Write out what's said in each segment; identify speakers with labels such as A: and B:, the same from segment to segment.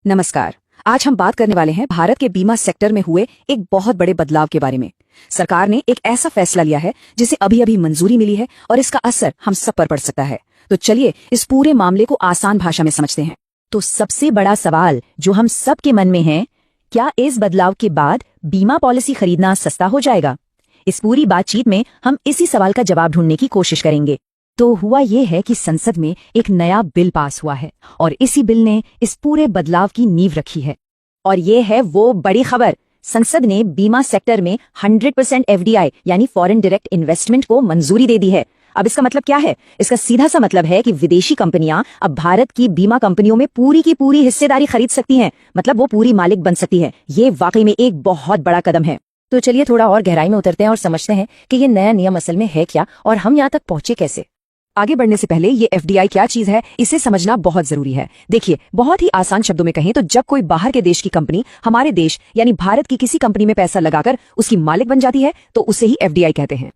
A: नमस्कार। आज हम बात करने वाले हैं भारत के बीमा सेक्टर में हुए एक बहुत बड़े बदलाव के बारे में। सरकार ने एक ऐसा फैसला लिया है जिसे अभी अभी मंजूरी मिली है और इसका असर हम सब पर पड़ सकता है। तो चलिए इस पूरे मामले को आसान भाषा में समझते हैं।
B: तो सबसे बड़ा सवाल जो हम सब के मन में है, क्या इस बदलाव के बाद बीमा पॉलिसी खरीदना सस्ता हो जाएगा? इस पूरी बातचीत में हम इसी सवाल का जवाब ढूंढने की कोशिश करेंगे। तो हुआ ये है कि संसद में एक नया बिल पास हुआ है और इसी बिल ने इस पूरे बदलाव की नींव रखी है। और ये है वो बड़ी खबर, संसद ने बीमा सेक्टर में 100% एफडीआई यानी फॉरेन डायरेक्ट इन्वेस्टमेंट को मंजूरी दे दी है। अब इसका मतलब क्या है? इसका सीधा सा मतलब है कि विदेशी कंपनियां अब भारत की बीमा कंपनियों में पूरी की पूरी हिस्सेदारी खरीद सकती हैं, मतलब वो पूरी मालिक बन सकती है। ये वाकई में एक बहुत बड़ा कदम है। तो चलिए थोड़ा और गहराई में उतरते हैं और समझते हैं कि ये नया नियम असल में है क्या और हम यहाँ तक पहुंचे कैसे।
A: आगे बढ़ने से पहले ये एफडीआई क्या चीज है, इसे समझना बहुत जरूरी है। देखिए, बहुत ही आसान शब्दों में कहें तो जब कोई बाहर के देश की कंपनी हमारे देश यानी भारत की किसी कंपनी में पैसा लगाकर उसकी मालिक बन जाती है तो उसे ही एफडीआई कहते हैं।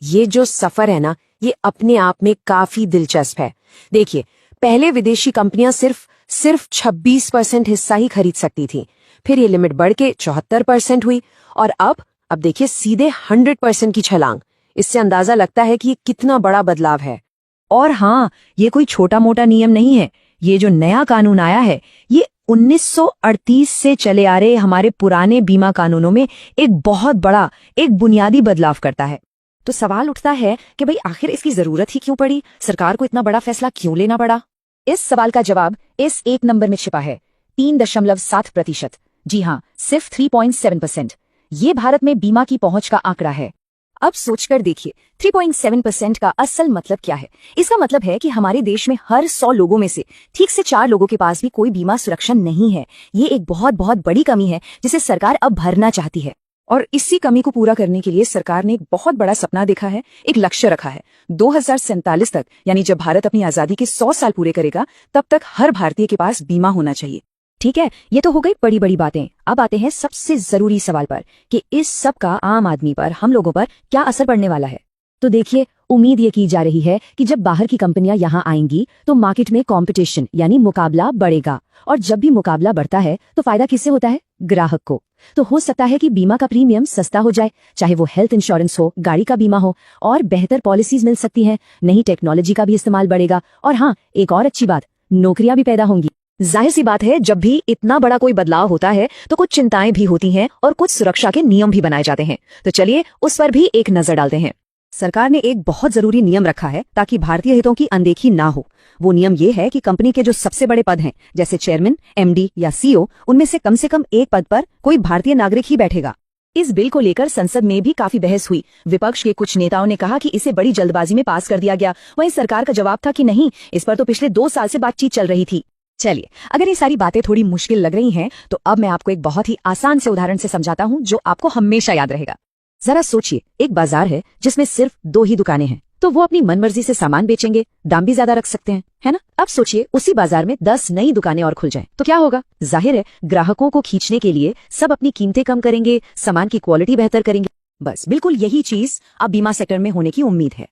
C: ये जो सफर है ना, ये अपने आप में काफी दिलचस्प है। देखिए, पहले विदेशी कंपनियां सिर्फ 26% हिस्सा ही खरीद सकती थी, फिर ये लिमिट बढ़ के 74% हुई और अब देखिए सीधे 100% की छलांग। इससे अंदाजा लगता है कि ये कितना बड़ा बदलाव है।
B: और हाँ, ये कोई छोटा मोटा नियम नहीं है। ये जो नया कानून आया है, ये 1938 से चले आ रहे हमारे पुराने बीमा कानूनों में एक बहुत बड़ा, एक बुनियादी बदलाव करता है।
A: तो सवाल उठता है कि भाई आखिर इसकी जरूरत ही क्यों पड़ी? सरकार को इतना बड़ा फैसला क्यों लेना पड़ा? इस सवाल का जवाब इस एक नंबर में छिपा है, 3.7%। जी हाँ, सिर्फ 3.7%। ये भारत में बीमा की पहुंच का आंकड़ा है। अब सोचकर देखिए, 3.7% का असल मतलब क्या है? इसका मतलब है कि हमारे देश में हर 100 लोगों में से ठीक से 4 लोगों के पास भी कोई बीमा सुरक्षा नहीं है। ये एक बहुत बहुत बड़ी कमी है जिसे सरकार अब भरना चाहती है। और इसी कमी को पूरा करने के लिए सरकार ने एक बहुत बड़ा सपना देखा है, एक लक्ष्य रखा है। 2047 तक, यानी जब भारत अपनी आजादी के 100 साल पूरे करेगा, तब तक हर भारतीय के पास बीमा होना चाहिए।
B: ठीक है, ये तो हो गई बड़ी बड़ी बातें। अब आते हैं सबसे जरूरी सवाल पर कि इस सब का आम आदमी पर, हम लोगों पर क्या असर पड़ने वाला है। तो देखिए, उम्मीद ये की जा रही है कि जब बाहर की कंपनियां यहाँ आएंगी तो मार्केट में कंपटीशन यानी मुकाबला बढ़ेगा, और जब भी मुकाबला बढ़ता है तो फायदा किससे होता है? ग्राहक को। तो हो सकता है कि बीमा का प्रीमियम सस्ता हो जाए, चाहे वो हेल्थ इंश्योरेंस हो, गाड़ी का बीमा हो, और बेहतर पॉलिसीज मिल सकती हैं। नई टेक्नोलॉजी का भी इस्तेमाल बढ़ेगा, और हाँ, एक और अच्छी बात, नौकरियां भी पैदा होंगी।
A: जाहिर सी बात है, जब भी इतना बड़ा कोई बदलाव होता है तो कुछ चिंताएं भी होती हैं और कुछ सुरक्षा के नियम भी बनाए जाते हैं। तो चलिए उस पर भी एक नजर डालते हैं। सरकार ने एक बहुत जरूरी नियम रखा है ताकि भारतीय हितों की अनदेखी ना हो। वो नियम ये है कि कंपनी के जो सबसे बड़े पद हैं, जैसे चेयरमैन, एमडी या सीईओ, उनमें से कम एक पद पर कोई भारतीय नागरिक ही बैठेगा। इस बिल को लेकर संसद में भी काफी बहस हुई। विपक्ष के कुछ नेताओं ने कहा कि इसे बड़ी जल्दबाजी में पास कर दिया गया। वहीं सरकार का जवाब था कि नहीं, इस पर तो पिछले 2 साल से बातचीत चल रही थी। चलिए, अगर ये सारी बातें थोड़ी मुश्किल लग रही हैं तो अब मैं आपको एक बहुत ही आसान से उदाहरण से समझाता हूँ जो आपको हमेशा याद रहेगा। जरा सोचिए, एक बाजार है जिसमें सिर्फ 2 ही दुकानें हैं, तो वो अपनी मनमर्जी से सामान बेचेंगे, दाम भी ज्यादा रख सकते हैं, है ना? अब सोचिए उसी बाजार में 10 नई दुकानें और खुल जाएं, तो क्या होगा? जाहिर है, ग्राहकों को खींचने के लिए सब अपनी कीमतें कम करेंगे, सामान की क्वालिटी बेहतर करेंगे। बस बिल्कुल यही चीज अब बीमा सेक्टर में होने की उम्मीद है।